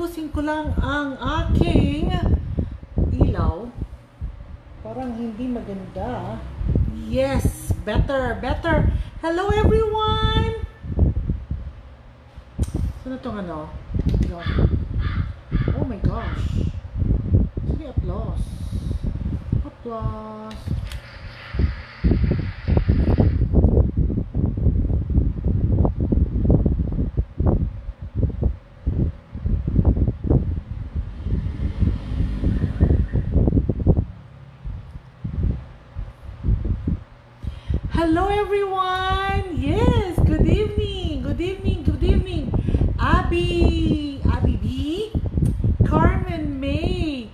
Ayusin ko lang ang aking ilaw. Parang hindi maganda. Yes, better, better. Hello everyone! Saan na itong ano? Oh my gosh. Sige, applause. Applause. Hello everyone! Yes, good evening, good evening, good evening. Abby B, Carmen May,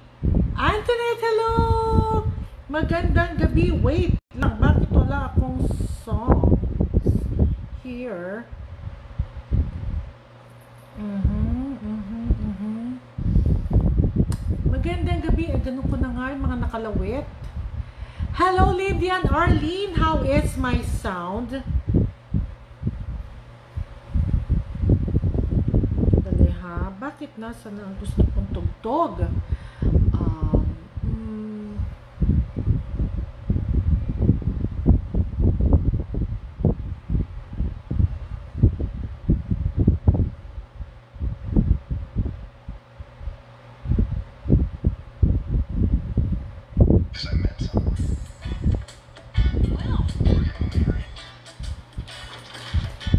Antoinette, hello! Magandang gabi. Wait lang, bakit wala akong songs here? Magandang gabi. Ganun ko na nga yung mga nakalawit. Hello, Lydia and Arlene. How is my sound? Dali ha. Bakit nasa na ang gusto kong tugtog?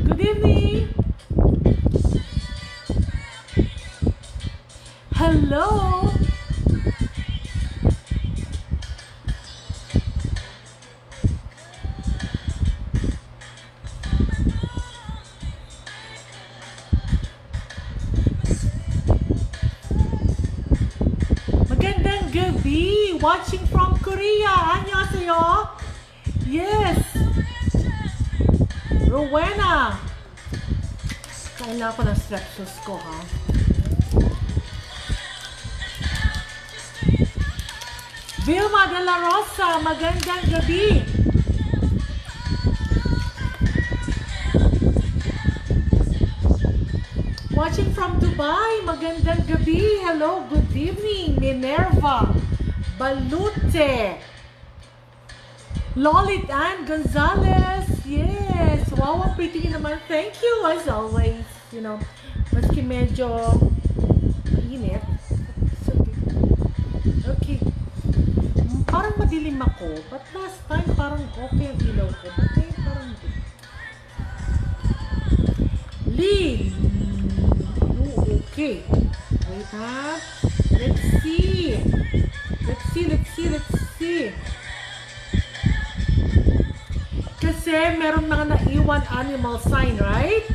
Good evening. Hello. Magandang gabi. Watching from Korea. Annyeonghaseyo. Yes. Rowena. Kailangan ko ng strepsils ko, ha? Vilma de la Rosa, magandang gabi. Watching from Dubai, magandang gabi. Hello, good evening. Minerva Balute. Lolit Ann Gonzalez. Yes. Wow, ang pretty naman. Thank you as always. You know, maski medyo init. Okay. Parang madilim ako. But last time, parang okay ang ilaw ko. Okay, parang Lee. Okay. Wait ha. Let's see. Let's see, let's see, let's see. Kasi meron mga naiwan animal sign, right?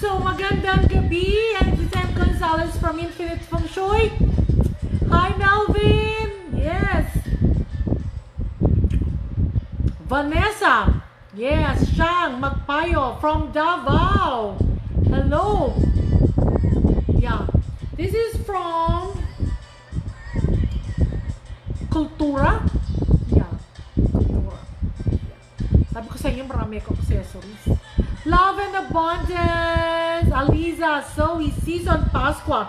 So, magandang gabi. And Sam Gonzalez from Infinite Feng Shui. Hi, Melvin. Yes. Vanessa. Yes. Shang Magpayo from Davao. Hello. Yeah. This is from Kultura. Yeah. Kultura. Sabi ko sa inyo, marami akong accessories. Love and Abundance. Aliza, Zoe, Season, Pasqua.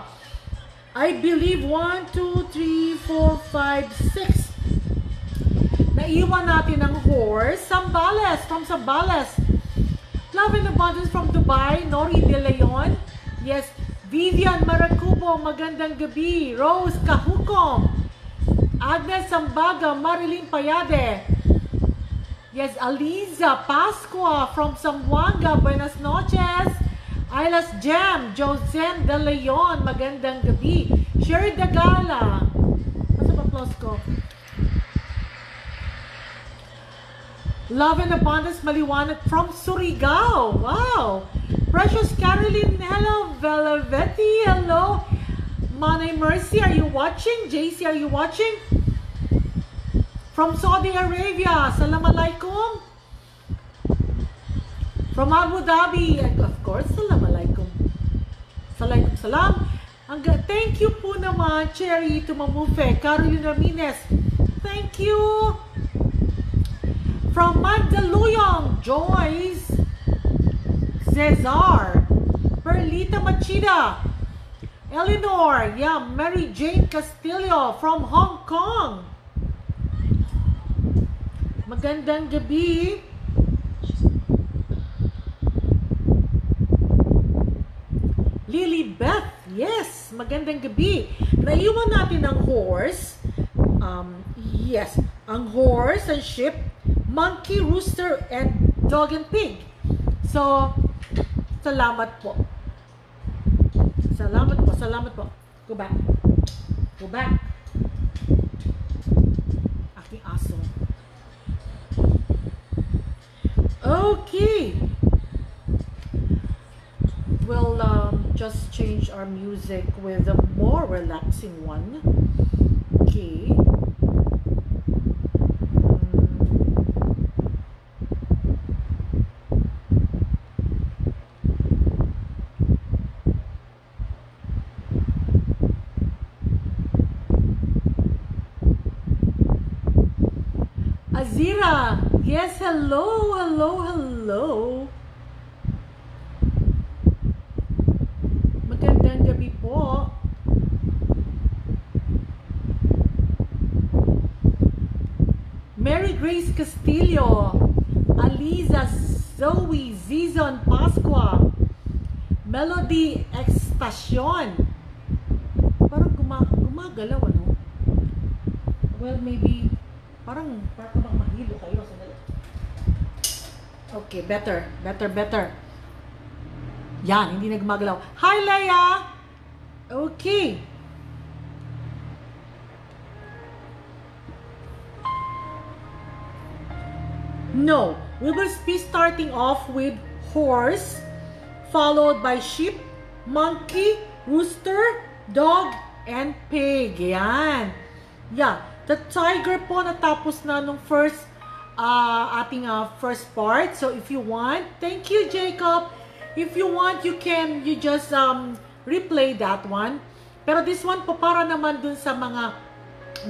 I believe 1, 2, 3, 4, 5, 6. Naiwan natin ang horse. Sambales, from Sambales. Love and Abundance from Dubai. Nori De Leon. Yes. Vivian Maracubo, magandang gabi. Rose Kahukom. Agnes Sambaga, Marilyn Payade. Yes, Aliza Pasqua from Zamboanga. Buenas noches. Ailas Jam, Josen De Leon, magandang gabi. Sherry Dagala. Masa ba applause ko? Love and Abundance Maliwanag from Surigao. Wow. Precious Caroline, hello. Velavetti, hello. Manay Mercy, are you watching? JC, are you watching? From Saudi Arabia, Salam Alaikum. From Abu Dhabi, of course, Salam Alaikum. Alaikum Salam. Thank you po naman, Cherry Tumamufe. Caroline Ramirez, thank you. From Mandaluyong, Joyce Cesar. Perlita Machida. Eleanor, yeah, Mary Jane Castillo from Hong Kong. Magandang gabi. Lily Beth, yes, magandang gabi. Naiwan natin ang horse. Yes, ang horse and sheep, monkey, rooster, and dog and pig. So, salamat po. Salamat po, salamat po. Go back. Go back. Aking aso. Okay. We'll just change our music with a more relaxing one. Okay. Azira, yes, hello, hello, hello. Magandang gabi po. Mary Grace Castillo, Aliza, Zoe, Zizon, Pasqua, Melody Extacion. Parang gumagalaw, ano? Well, maybe parang bang mahilo kayo. Okay, better. Yan, hindi na gumagalaw. Hi, Leia! Okay. No, we will be starting off with horse, followed by sheep, monkey, rooster, dog, and pig. Yan. Yeah. The tiger po natapos na nung first ating first part. So if you want, thank you Jacob. If you want, you just replay that one. Pero this one po para naman dun sa mga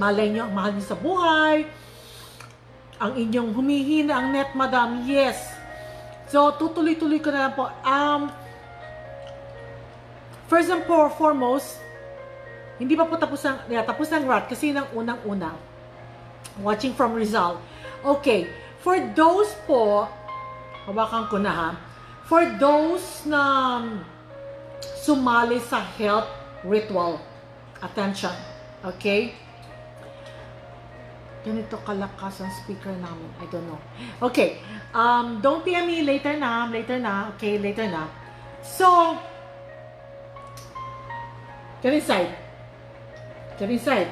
malay nyo, ang mahal nyo sa buhay, ang inyong humihina ang net, madam. Yes. So tutuloy-tuloy ko na lang po. First and foremost, hindi pa po tapos ng rat kasi ng unang-una. Watching from Rizal. Okay. For those po, hawakan ko na ha. For those na sumali sa health ritual. Attention. Okay? Ganito kalakas ang speaker namin. I don't know. Okay. Don't PM me later na. Okay, later na. So, get inside. Get inside.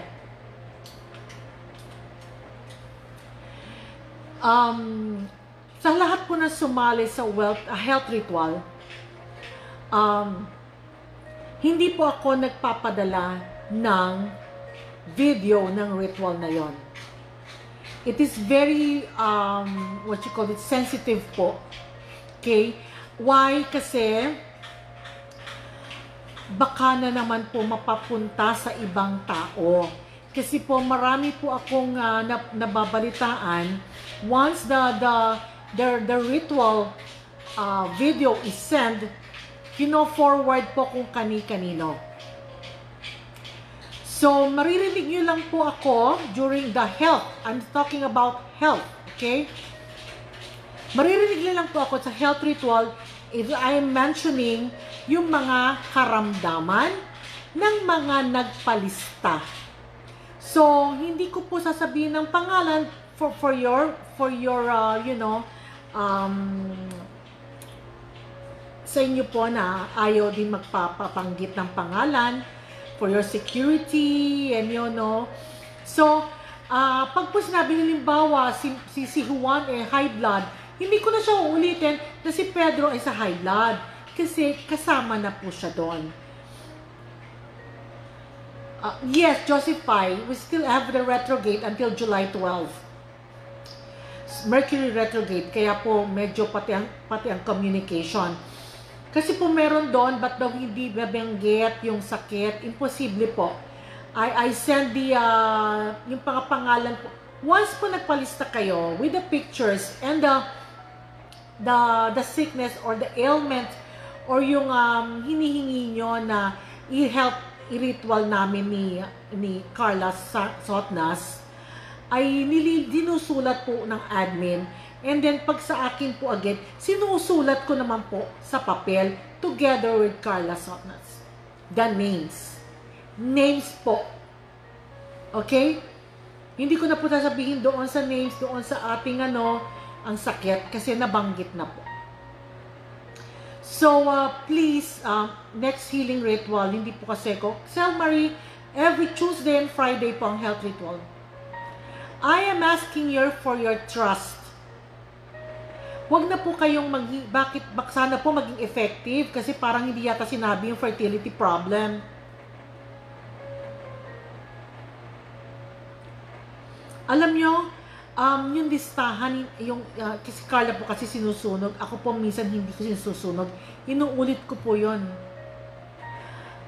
Sa lahat po na sumali sa health ritual, hindi po ako nagpapadala ng video ng ritual na yon. It is very, what you call it, sensitive po. Okay? Why? Kasi, baka na naman po mapapunta sa ibang tao. Kasi po marami po akong nababalitaan, once the ritual video is sent, forward po kung kani-kanino. So maririnig nyo lang po ako during the health. I'm talking about health, okay? Maririnig nyo lang po ako sa health ritual if I am mentioning yung mga karamdaman ng mga nagpalista. So, hindi ko po sasabihin ng pangalan for your sa inyo po na ayaw din magpapabanggit ng pangalan for your security and So, pag po sinabi halimbawa si Juan high blood, hindi ko na siya uulitin na si Pedro ay sa high blood. Kasi kasama na po siya doon. Yes, Joseph Pai, we still have the retrograde until July 12. Mercury retrograde, kaya po medyo pati ang communication. Kasi po meron doon, ba't daw hindi babanggit yung sakit? Imposible po. I send yung pangalan po. Once po nagpalista kayo with the pictures and the sickness or the ailment or yung hinihingi nyo na i-ritual namin ni Carla Sotnas, ay dinusulat po ng admin. And then, pag sa akin po again, sinusulat ko naman po sa papel together with Carla Sotnas. The names. Names po. Okay? Hindi ko na po sasabihin doon sa names, doon sa ating ang sakit, kasi nabanggit na po. So, please, next healing ritual, hindi po kasi ko. Sel Marie, every Tuesday and Friday po ang health ritual. I am asking you for your trust. Huwag na po kayong sana po maging effective kasi parang hindi yata sinabi yung fertility problem. Alam nyo, yung listahan, kasi Carla po kasi sinusunog, ako po minsan hindi ko sinusunog, inuulit ko po yon.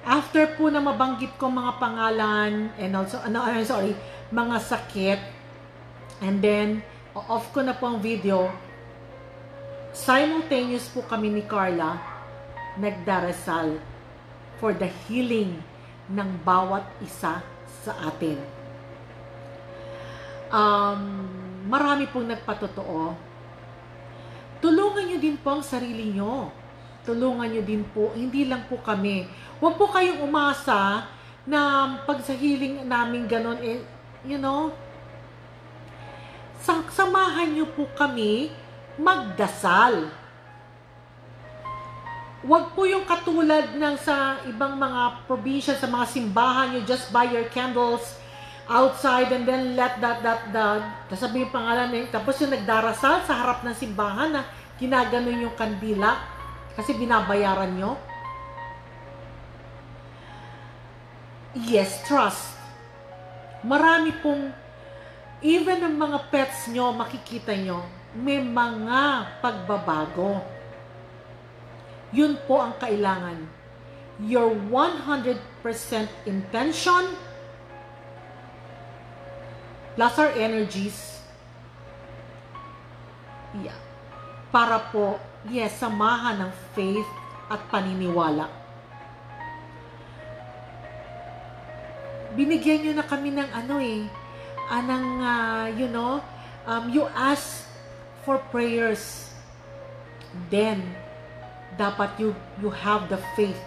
After po na mabanggit ko mga pangalan, and also, mga sakit, and then, off ko na po ang video, simultaneous po kami ni Carla nagdarasal for the healing ng bawat isa sa atin. Marami pong nagpatotoo. Tulungan nyo din po ang sarili nyo. Tulungan nyo din po, hindi lang po kami. Huwag po kayong umasa na pag sa healing namin ganon, samahan nyo po kami magdasal. Huwag po yung katulad ng sa ibang mga probinsya, sa mga simbahan, you just buy your candles outside and then let sabi yung pangalan tapos yung nagdarasal sa harap ng simbahan na ginaganon yung kandila kasi binabayaran nyo. Yes, trust. Marami pong, even ng mga pets nyo, makikita nyo, may mga pagbabago. Yun po ang kailangan. Your 100% intention plus our energies, para po, samahan ng faith at paniniwala. Binigyan nyo na kami ng you ask for prayers, then dapat you have the faith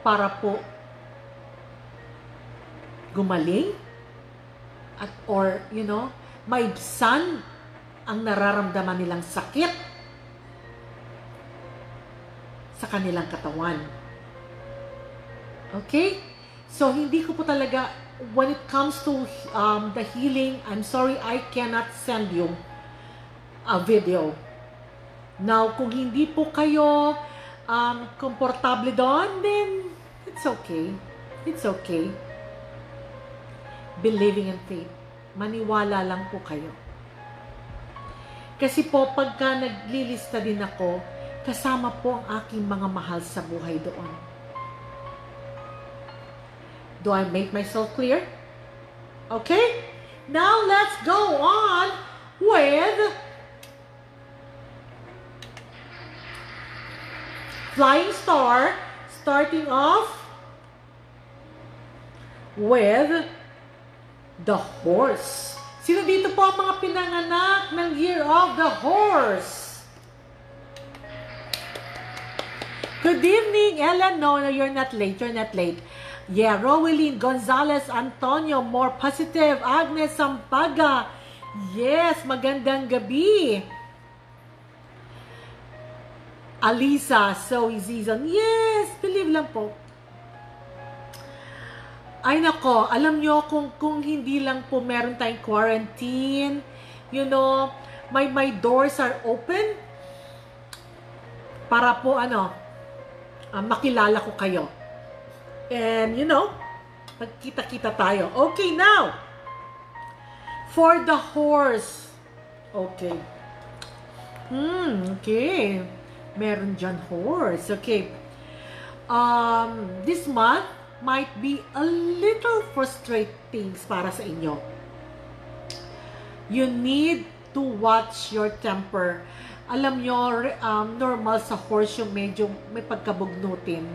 para po gumaling at maibsan ang nararamdaman nilang sakit sa kanilang katawan. Okay? So, hindi ko po talaga, when it comes to the healing, I'm sorry, I cannot send you a video. Now, kung hindi po kayo komportable doon, then it's okay. It's okay. Believing in faith. Maniwala lang po kayo. Kasi po, pagka naglilista din ako, kasama po ang aking mga mahal sa buhay doon. Do I make myself clear? Okay? Now, let's go on with Flying Star, starting off with the horse. Sino dito po ang mga pinanganak ng Year of the Horse? Good evening, Ellen. No, you're not late. You're not late. Yeah, Roweline Gonzalez Antonio, more positive. Agnes Sampaga. Yes, magandang gabi. Alisa, Zoe Zizon. Yes, believe lang po. Ay nako, alam nyo kung hindi lang po meron tayong quarantine, my doors are open para po makilala ko kayo. And magkita-kita tayo. Okay, now for the horse. Okay. Okay. Meron dyan horse. Okay. This month might be a little frustrating para sa inyo. You need to watch your temper. Alam nyo, normal sa horse yung medyo may pagkabugnutin.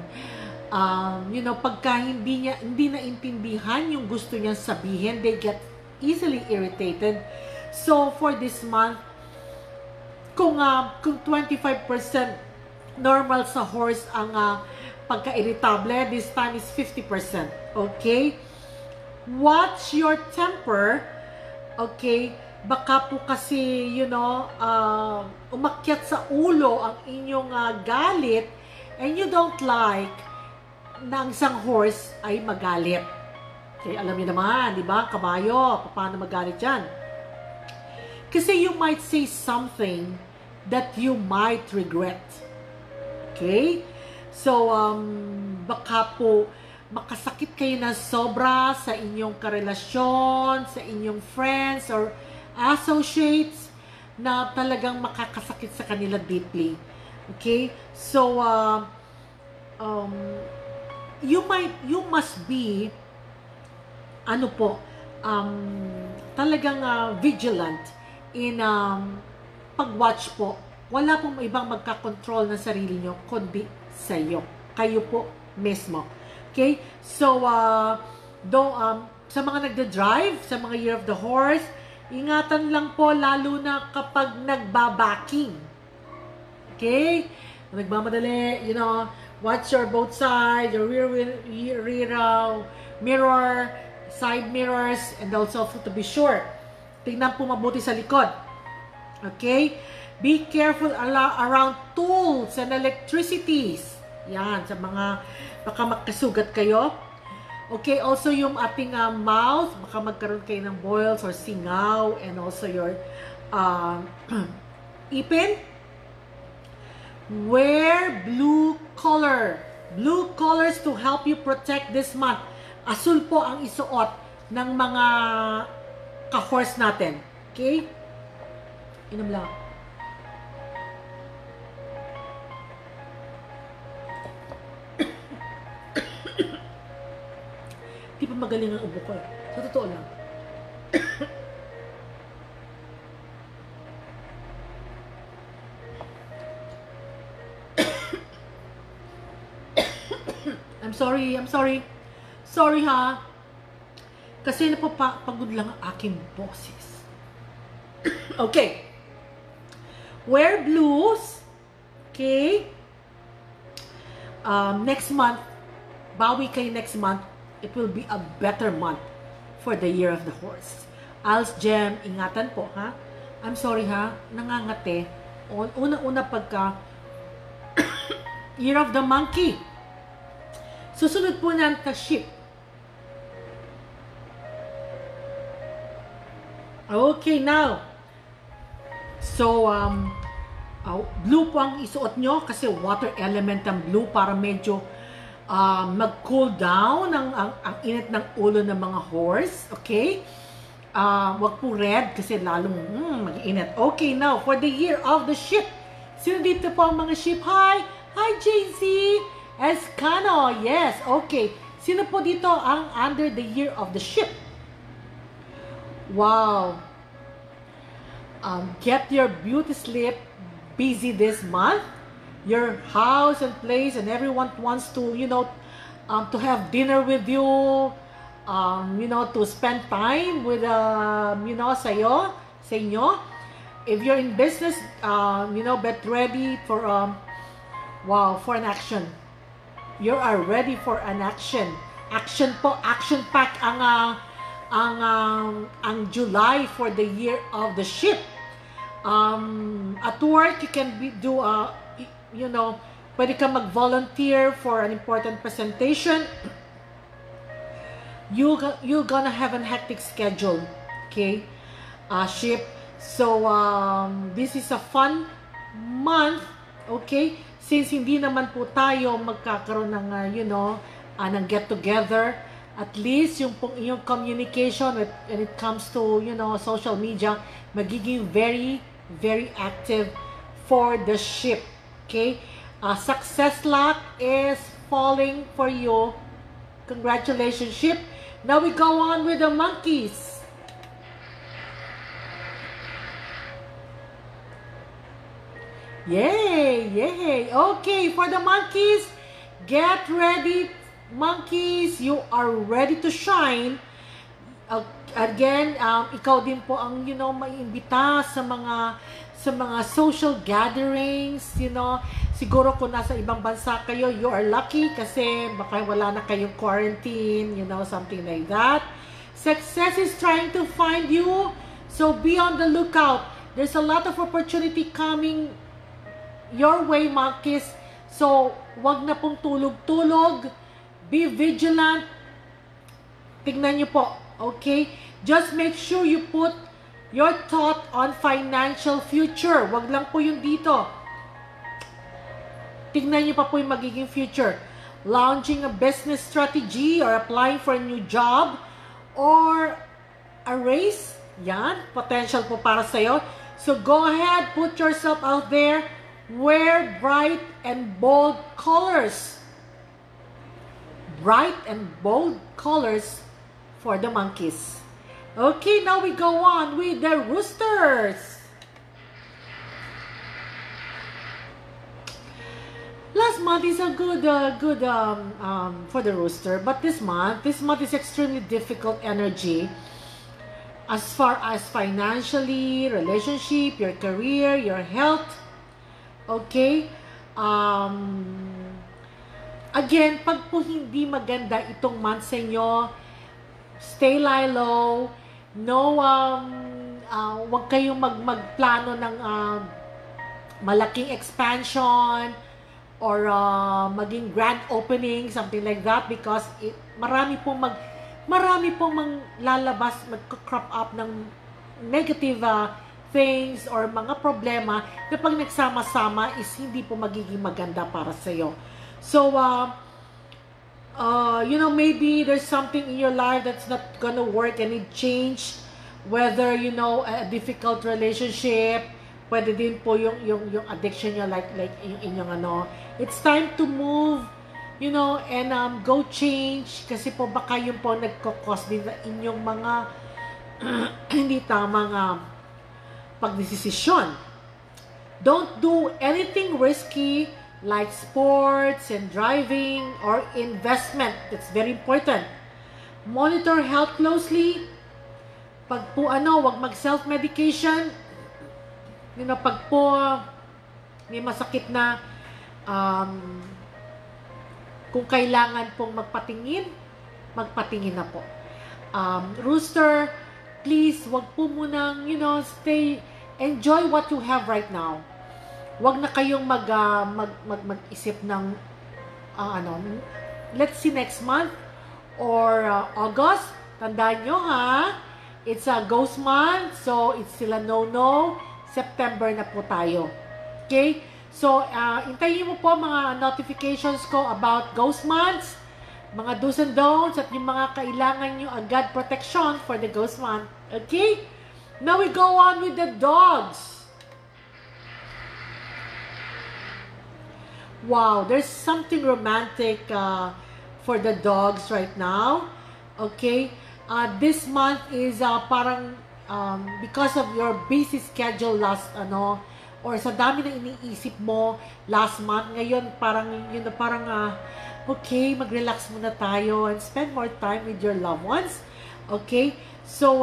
pagka hindi naintindihan yung gusto niyang sabihin, they get easily irritated. So, for this month, kung 25% normal sa horse ang pagka-irritable, this time is 50%. Okay? Watch your temper. Okay? Baka po kasi, umakyat sa ulo ang inyong galit, and you don't like na ang isang horse ay magalit. Okay, alam niyo naman, di ba? Kabayo, paano magalit yan? Kasi you might say something that you might regret. Okay? So, baka po makasakit kayo na sobra sa inyong karelasyon, sa inyong friends or associates na talagang makakasakit sa kanila deeply. Okay? So, you must be talagang vigilant in pag-watch po. Wala pong ibang magkakontrol ng sarili nyo kundi sa iyo. Kayo po mismo. Okay? So, sa mga nagda-drive, sa mga Year of the Horse, ingatan lang po lalo na kapag nagbabaking. Okay? Nagmamadali, watch your both sides, your rear mirror, side mirrors, and also to be sure, tingnan po mabuti sa likod. Okay? Be careful around tools and electricities. Yan, sa mga, baka magkasugat kayo. Okay, also yung ating mouth, baka magkaroon kayo ng boils or singaw, and also your ipin. Wear blue color. Blue colors to help you protect this month. Asul po ang isuot ng mga ka-horse natin. Okay? Inom lang. Di pa magaling ang ubo ko eh. Sa totoo lang. I'm sorry. Sorry ha. Kasi napapagod lang ang aking boses. Okay. Wear blues. Okay. Next month, bawi kayo next month. It will be a better month for the Year of the Horse. Als Gem, ingatan po ha. I'm sorry ha. Nangangate. Una-una pagka Year of the Monkey. Susunod po na ang sheep. Okay, now. So, blue po ang isuot nyo kasi water element ang blue para medyo mag-cool down ang init ng ulo ng mga horse. Okay? Wag po red kasi lalong mag-init. Okay, now, for the Year of the Sheep. Sino dito po ang mga sheep? Hi! Hi, JC! Escano, yes, okay. Sino po dito ang under the Year of the Sheep? Wow. Get your beauty sleep busy this month. Your house and place and everyone wants to, to have dinner with you, to spend time with, sa inyo. If you're in business, get ready for, for an action. You are ready for an action. Action po, action pack ang July for the Year of the Sheep. At work, you can pwede ka mag-volunteer for an important presentation. You're gonna have a hectic schedule. Okay? Sheep. So, this is a fun month. Okay? Since hindi naman po tayo magkakaroon ng, ng get-together, at least yung communication when it comes to, social media, magiging very, very active for the sheep. Okay? Success luck is falling for you. Congratulations, sheep. Now we go on with the monkeys. Yay! Yay! Okay, for the monkeys, Get ready, monkeys. You are ready to shine. Again, ikaw din po ang, maiimbita sa mga social gatherings, siguro kung nasa ibang bansa kayo, you are lucky kasi baka wala na kayong quarantine, something like that. Success is trying to find you, so be on the lookout. There's a lot of opportunity coming your way, monkeys. So, wag na pong tulog-tulog. Be vigilant. Tignan nyo po, okay? Just make sure you put your thought on financial future. Wag lang po yung dito. Tignan nyo pa po yung magiging future. Launching a business strategy or applying for a new job or a race. Yan, potential po para sa'yo. So go ahead, put yourself out there. Wear bright and bold colors. Bright and bold colors for the monkeys. Okay, now we go on with the roosters. Last month is a good for the rooster, but this month is extremely difficult energy as far as financially, relationship, your career, your health. Okay? Again, pag po hindi maganda itong month sa inyo, stay lie low. No, wag kayong magplano ng malaking expansion or maging grand opening, something like that, because marami pong lalabas, mag-crop up ng negative things or mga problema na pag nagsama-sama is hindi po magiging maganda para sa iyo. So, maybe there's something in your life that's not gonna work and it change. Whether, a difficult relationship, pwede din po yung addiction nyo, like yung inyong it's time to move, and go change, kasi po baka yun po nagkakos din na inyong mga hindi tamang pagdesisyon. Don't do anything risky like sports and driving or investment. That's very important. Monitor health closely. Pag po wag mag-self-medication. Pag po may masakit na, kung kailangan pong magpatingin na po. Rooster, please, wag po munang, enjoy what you have right now. Wag na kayong mag-isip ng, let's see next month or August. Tandaan nyo, ha? It's a ghost month, so it's sila no. September na po tayo. Okay? So, hintayin mo po mga notifications ko about ghost months, mga do's and don'ts, at yung mga kailangan nyo agad protection for the ghost month. Okay? Now we go on with the dogs. Wow, there's something romantic for the dogs right now. Okay? This month is parang because of your busy schedule last or sa dami na iniisip mo last month, ngayon parang okay, mag-relax muna tayo and spend more time with your loved ones. Okay? So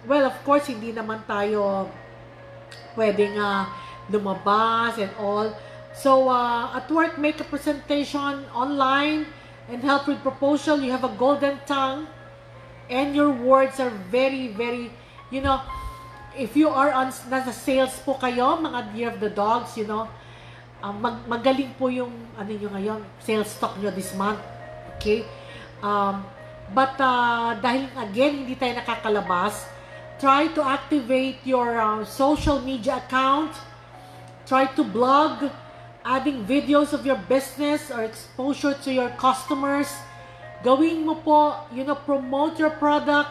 well, of course, hindi naman tayo pwedeng lumabas and all. So at work, make a presentation online and help with proposal. You have a golden tongue and your words are very, very, if you are nasa sales po kayo, mga Year of the Dogs, magaling po yung nyo ngayon, sales stock nyo this month. Okay? But dahil again, hindi tayo nakakalabas, try to activate your social media account. Try to blog, adding videos of your business or exposure to your customers. Gawin mo po, promote your product.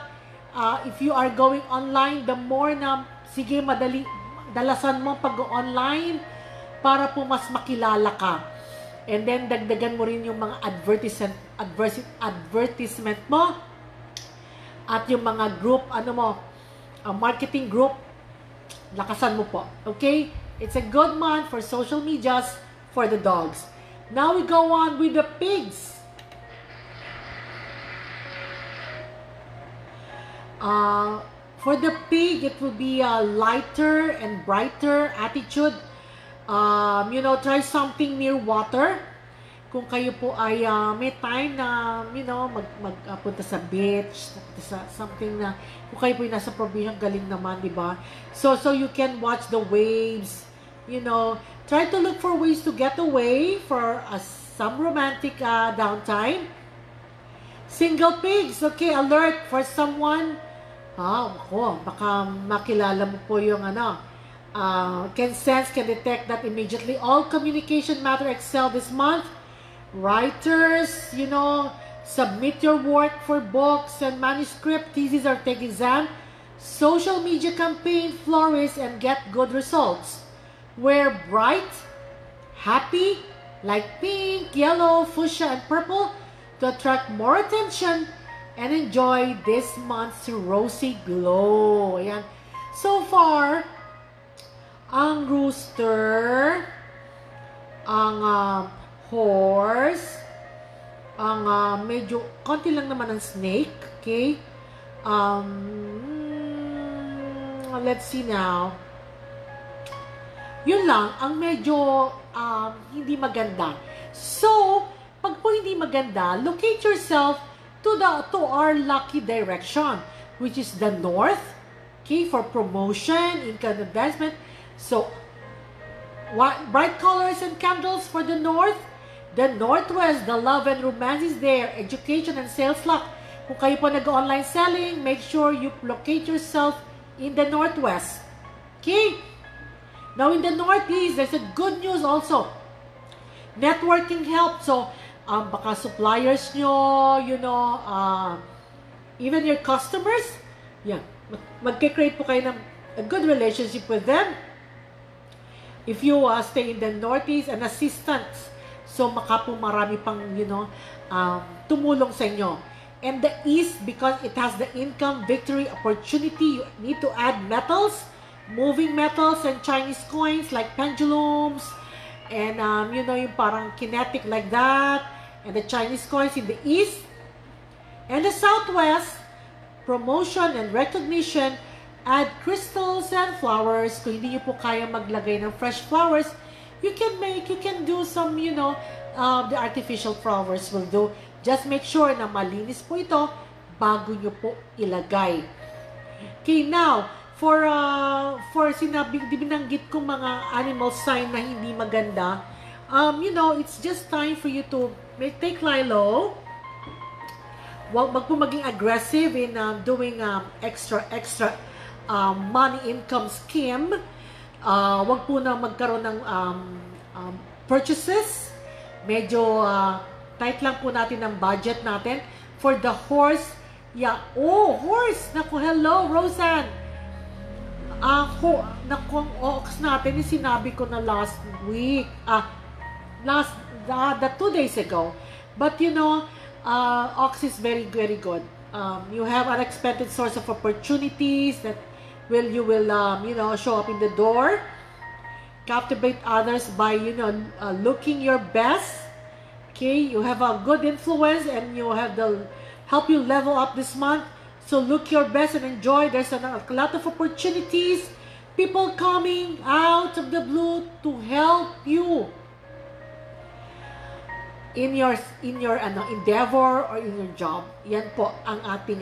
If you are going online, the more na, sige, dalasan mo pag-online para po mas makilala ka. And then, dagdagan mo rin yung mga advertisement mo at yung mga group, marketing group, lakasan mo po. Okay? It's a good month for social medias for the dogs. Now we go on with the pigs. For the pig, it will be a lighter and brighter attitude. Try something near water. Kung kayo po ay may time na, magpunta sa beach, something na, kung kayo po ay nasa probinsya, galing naman, di ba? So you can watch the waves, try to look for ways to get away for some romantic downtime. Single pigs, okay, alert for someone. Baka makilala mo po yung can sense, can detect that immediately. All communication matter excel this month. Writers, submit your work for books and manuscript, thesis, or take exam. Social media campaign flourish and get good results. Wear bright, happy, like pink, yellow, fuchsia, and purple to attract more attention and enjoy this month's rosy glow. Ayan. So far, ang rooster, ang horse, ang medyo konti lang naman ang snake, okay? Let's see now. Yun lang, ang medyo hindi maganda. So, pag po hindi maganda, locate yourself to our lucky direction, which is the north, okay, for promotion, income advancement. So, bright colors and candles for the north. The northwest, the love and romance is there. Education and sales luck. Kung kayo po nag-online selling, make sure you locate yourself in the northwest. Okay? Now, in the northeast, there's a good news also. Networking help. So, baka suppliers nyo, even your customers, magkikreate po kayo ng a good relationship with them. If you stay in the northeast, an assistance. So, marami pang, tumulong sa inyo. And the east, because it has the income, victory, opportunity, you need to add metals, moving metals and Chinese coins like pendulums, and, yung parang kinetic like that, and the Chinese coins in the east. And the southwest, promotion and recognition, add crystals and flowers. Kung hindi nyo po kaya maglagay ng fresh flowers, you can do some, the artificial flowers will do. Just make sure na malinis po ito bago nyo po ilagay. Okay, now, for binanggit kong mga animal sign na hindi maganda, it's just time for you to take Lilo. Wag po maging aggressive in doing extra money income scheme. Wag po na magkaroon ng purchases. Medyo tight lang po natin ang budget natin. For the horse, horse! Naku, hello, Roseanne! Naku, ang ox natin, sinabi ko na last week. The 2 days ago. But ox is very, very good. You have unexpected source of opportunities that you will show up in the door. Captivate others by looking your best. Okay, you have a good influence and you have help you level up this month. So look your best and enjoy. There's a lot of opportunities, people coming out of the blue to help you in your endeavor or in your job. Yan po ang ating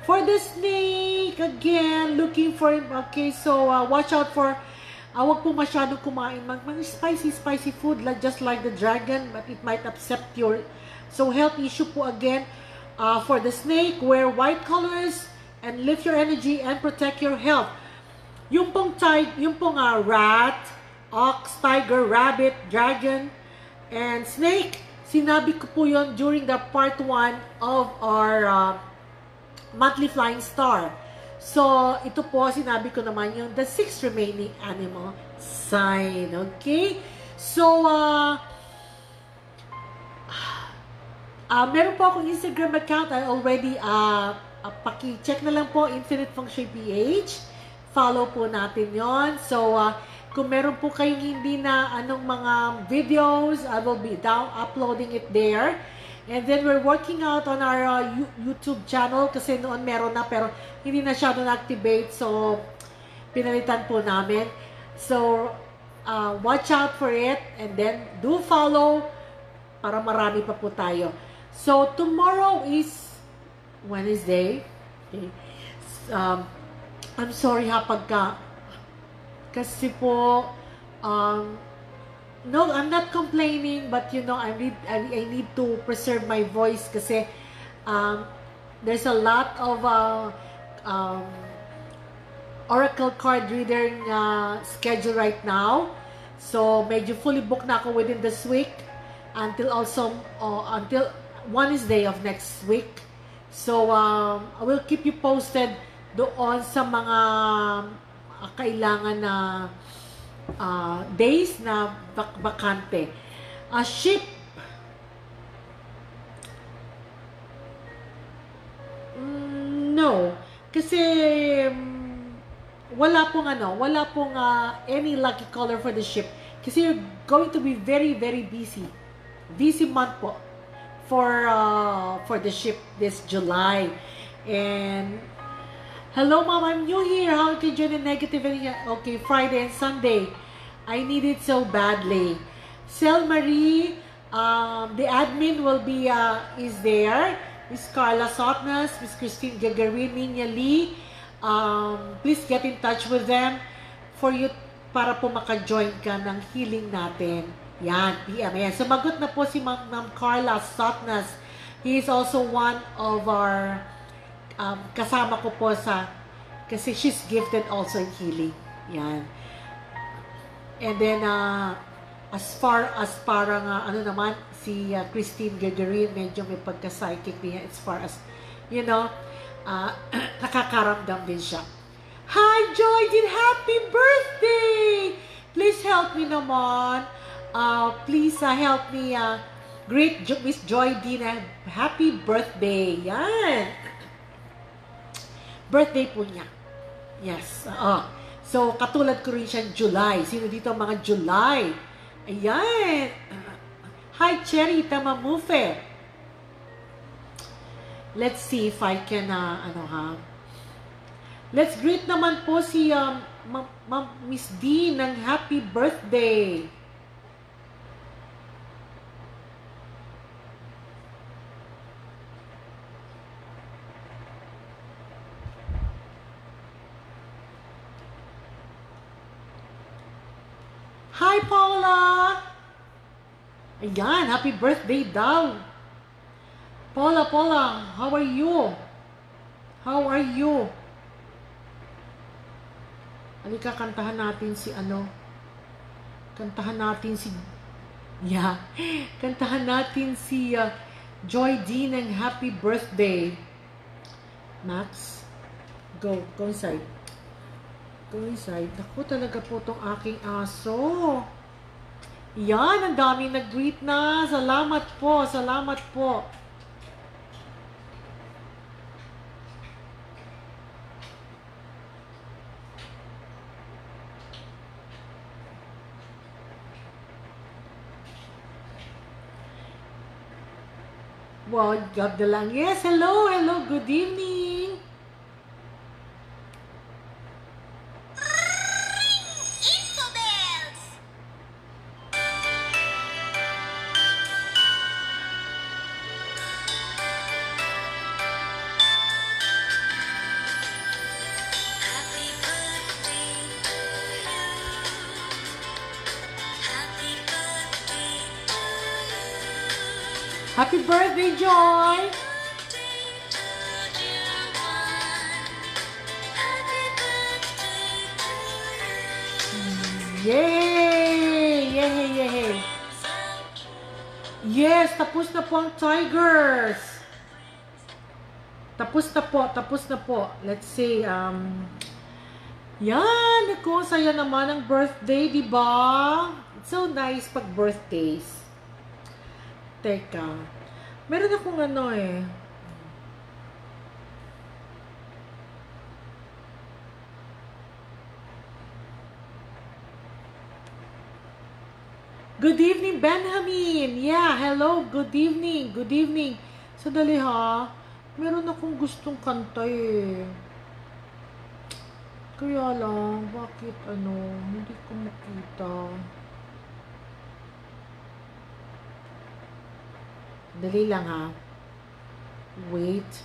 For the snake, again, looking for him. Okay, so watch out for, wag po masyadong kumain mga spicy food, just like the dragon, but it might upset so health issue po again. For the snake, wear white colors and lift your energy and protect your health. Yung pong rat, ox, tiger, rabbit, dragon, and snake, sinabi ko po yun during the part 1 of our monthly flying star. So, ito po, sinabi ko naman yung the 6 remaining animal sign. Okay? So, meron po akong Instagram account. I already, paki-check na lang po, Infinite Feng Shui PH. Follow po natin yon. So, Kung meron po kayong hindi na anong mga videos, I will be uploading it there. And then we're working out on our YouTube channel kasi noon meron na pero hindi na siya na-activate. So, pinalitan po namin. So, watch out for it and then do follow para marami pa po tayo. So, tomorrow is Wednesday. Okay. I'm sorry ha kasi po no, I'm not complaining, but you know, I need to preserve my voice kasi there's a lot of Oracle card reader schedule right now. So, medyo fully booked na ako within this week until Wednesday of next week. So, I will keep you posted doon sa mga kailangan na days na bakante. Ship. No. Kasi wala pong any lucky color for the ship. Kasi you're going to be very, very busy. Busy month po for the ship this July. And hello, Mom, I'm new here. How can you join the negative? Okay, Friday and Sunday. I need it so badly. Sel Marie, the admin will be is there. Miss Carla Sotnas, Miss Christine Gagarin, Minya Lee. Please get in touch with them para po maka-join ka ng healing natin. Yan, PM. Yan. Sumagot na po si Ma'am Carla Sotnas. He is also one of our kasama ko po kasi she's gifted also in healing. Yan. And then, as far as parang, naman, si Christine Gagarin, medyo may pagka-psychic niya as far as, you know, nakakaramdam din siya. Hi, Joy! Happy birthday! Please help me naman. Please help me greet Miss Joy Dean. Happy birthday! Yan! Birthday po niya. Yes. So, katulad ko rin siya July. Sino dito ang mga July? Ayan! Hi, Cherry Tamamufe. Let's see if I can, Let's greet naman po si Miss D ng happy birthday. Hi, Paula! Ayan, happy birthday daw. Paula, how are you? How are you? Halika, kantahan natin si kantahan natin si Joy D ng happy birthday. Max, go inside. Go inside. Ako talaga po tong aking aso. Yan, ang daming nag-greet na. Salamat po. Wow, God the lang. Yes, hello, good evening. Happy birthday, Joy! Yay! Yay! Yes, tapos na po ang Tigers. Tapos na po. Let's see, yan, ako, saya naman ang birthday, di ba? It's so nice pag birthdays. Teka, meron akong Good evening, Benjamin. Yeah, hello. Good evening. Good evening. Sadali ha. Meron akong gustong kanta eh. Kaya lang, bakit hindi ko makita. Dali lang ha. Wait.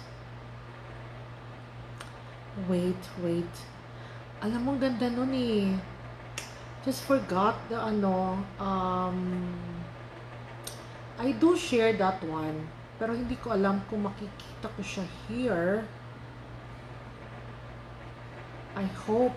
Wait. Alam mo, ganda nun eh. Just forgot the I do share that one. Pero hindi ko alam kung makikita ko siya here. I hope.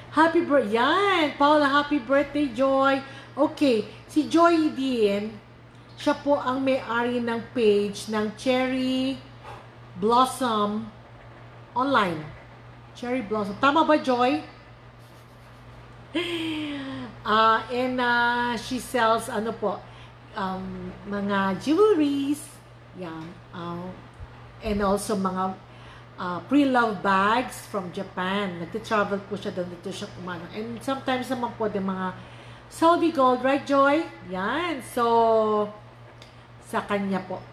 Happy birthday. Yan! Paula, happy birthday, Joy. Okay, si Joy din, siya po ang may-ari ng page ng Cherry Blossom online. Cherry Blossom. Tama ba, Joy? And she sells mga jewelries. Yeah. And also mga pre-love bags from Japan. Nagte-travel po siya doon. Dito siya kumano. And sometimes naman po din mga Saudi gold. Right, Joy? Yan. So, sa kanya po.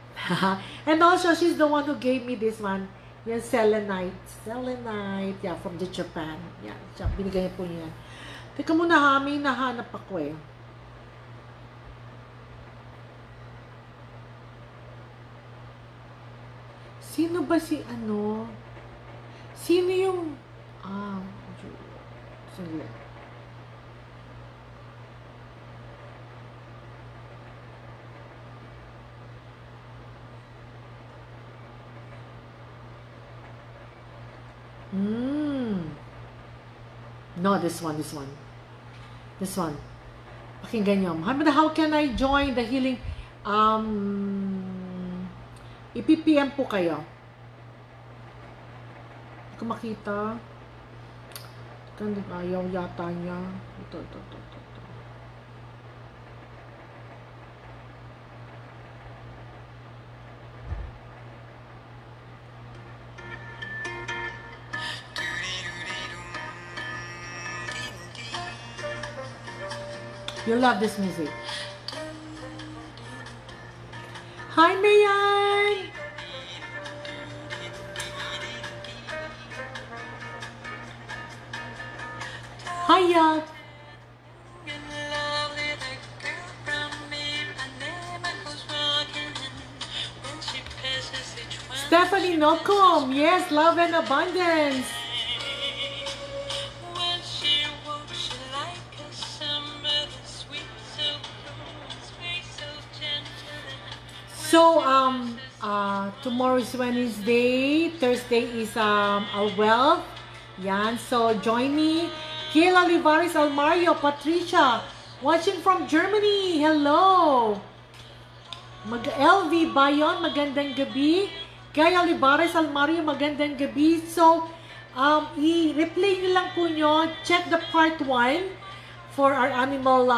And also, she's the one who gave me this one. Yan, selenite. Selenite. Yeah, from the Japan. Yan. Binigay niya po niya. Teka muna ha, may nahanap ako eh. Sino ba si Sino yung... Sige. No, this one. Pakinggan nyo. How can I join the healing? I-PPM po kayo. Hindi ko makita. Ayaw yata niya. Ito. You'll love this music. Hi, Mayan! Hiya! Stephanie Nocom, yes, love and abundance. So, tomorrow is Wednesday, Thursday is our wealth. Yan, so join me. Kayla Olivares Almario, Patricia, watching from Germany. Hello. LV Bayon, magandang gabi. Kayla Olivares Almario, magandang gabi. So, i-replay nyo lang po nyo. Check the part 1 for our animal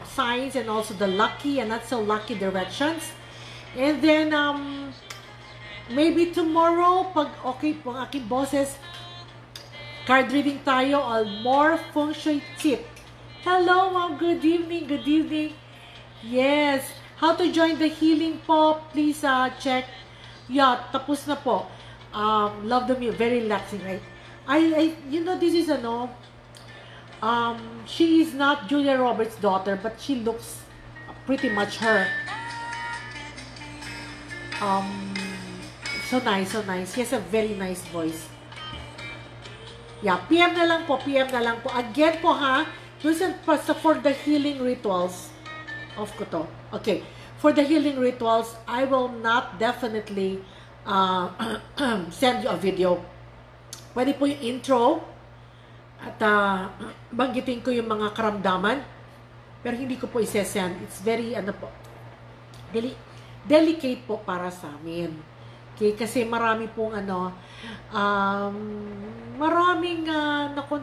signs and also the lucky and not so lucky directions. And then, maybe tomorrow, pag okay po ang aking boses, card reading tayo on more feng shui tip. Hello, ma'am. Good evening. Good evening. Yes. How to join the healing po? Please check. Yeah, tapos na po. Love the music. Very relaxing, right? You know, this is she is not Julia Roberts' daughter, but she looks pretty much her. So nice, so nice. She has a very nice voice. Yeah, PM na lang po. Again po ha, for the healing rituals. Off ko to. Okay. For the healing rituals, I will not definitely send you a video. Pwede po yung intro at banggitin ko yung mga karamdaman. Pero hindi ko po isesend. It's very, delicate po para sa amin. Okay? Kasi marami pong maraming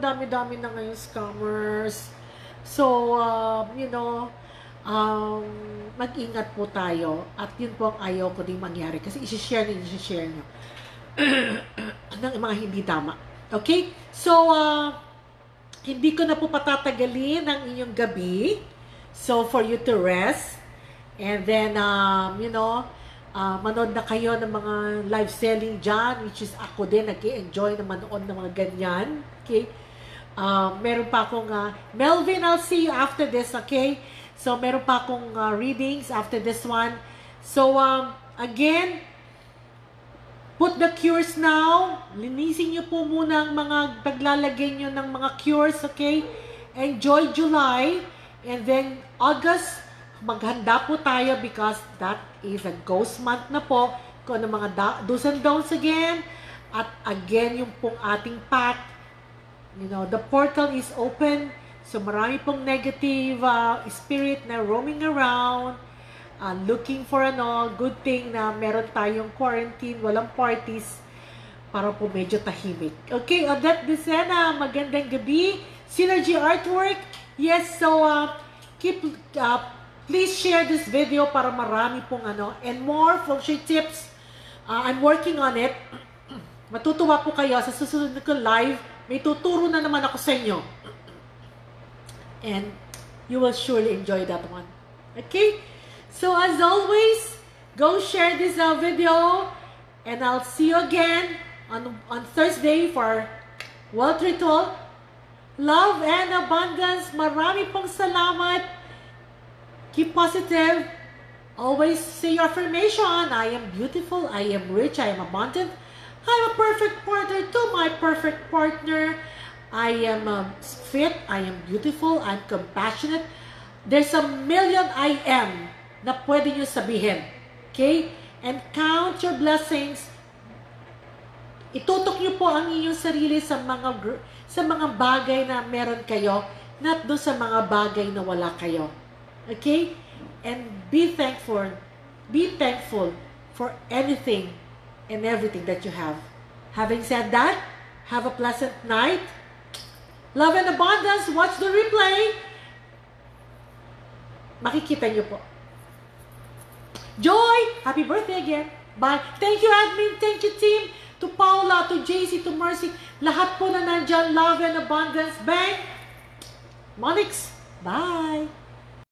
dami-dami na ngayon scammers. So, mag-ingat po tayo. At yun po ang ayaw ko din mangyari. Kasi isi-share nyo. ng mga hindi tama. Okay? So, hindi ko na po patatagalin ang inyong gabi. So, for you to rest. And then, manood na kayo ng mga live selling dyan, which is ako din, nag-enjoy na manood ng mga ganyan. Okay? Meron pa akong, Melvin, I'll see you after this, okay? So, meron pa akong readings after this one. So, again, put the cures now. Linisin nyo po muna ang mga paglalagay nyo ng mga cures, okay? Enjoy July. And then, August, maghanda po tayo because that is a ghost month na po. Kung ano mga do's and don'ts again. At again, yung pong ating path. The portal is open. So, marami pong negative spirit na roaming around. Looking for good thing na meron tayong quarantine, walang parties, para po medyo tahimik. Okay, Odette Lucena, magandang gabi. Synergy Artwork, yes, so please share this video para marami pong and more feng shui tips. I'm working on it. Matutuwa po kayo sa susunod ko live. May tuturo na naman ako sa inyo. And you will surely enjoy that one. Okay? So as always, go share this video. And I'll see you again on Thursday for Wealth Ritual. Love and abundance. Marami pong salamat. Keep positive. Always say your affirmation. I am beautiful. I am rich. I am abundant. I'm a perfect partner to my perfect partner. I am fit. I am beautiful. I'm compassionate. There's a million I am na pwede nyo sabihin. Okay? And count your blessings. Itutok nyo po ang inyong sarili sa mga bagay na meron kayo, not doon sa mga bagay na wala kayo. Okay? And be thankful. Be thankful for anything and everything that you have. Having said that, have a pleasant night. Love and abundance. Watch the replay. Makikita nyo po. Joy! Happy birthday again. Bye. Thank you, admin. Thank you, team. To Paula, to JC, to Mercy. Lahat po na nandyan. Love and abundance. Bang! Monix. Bye.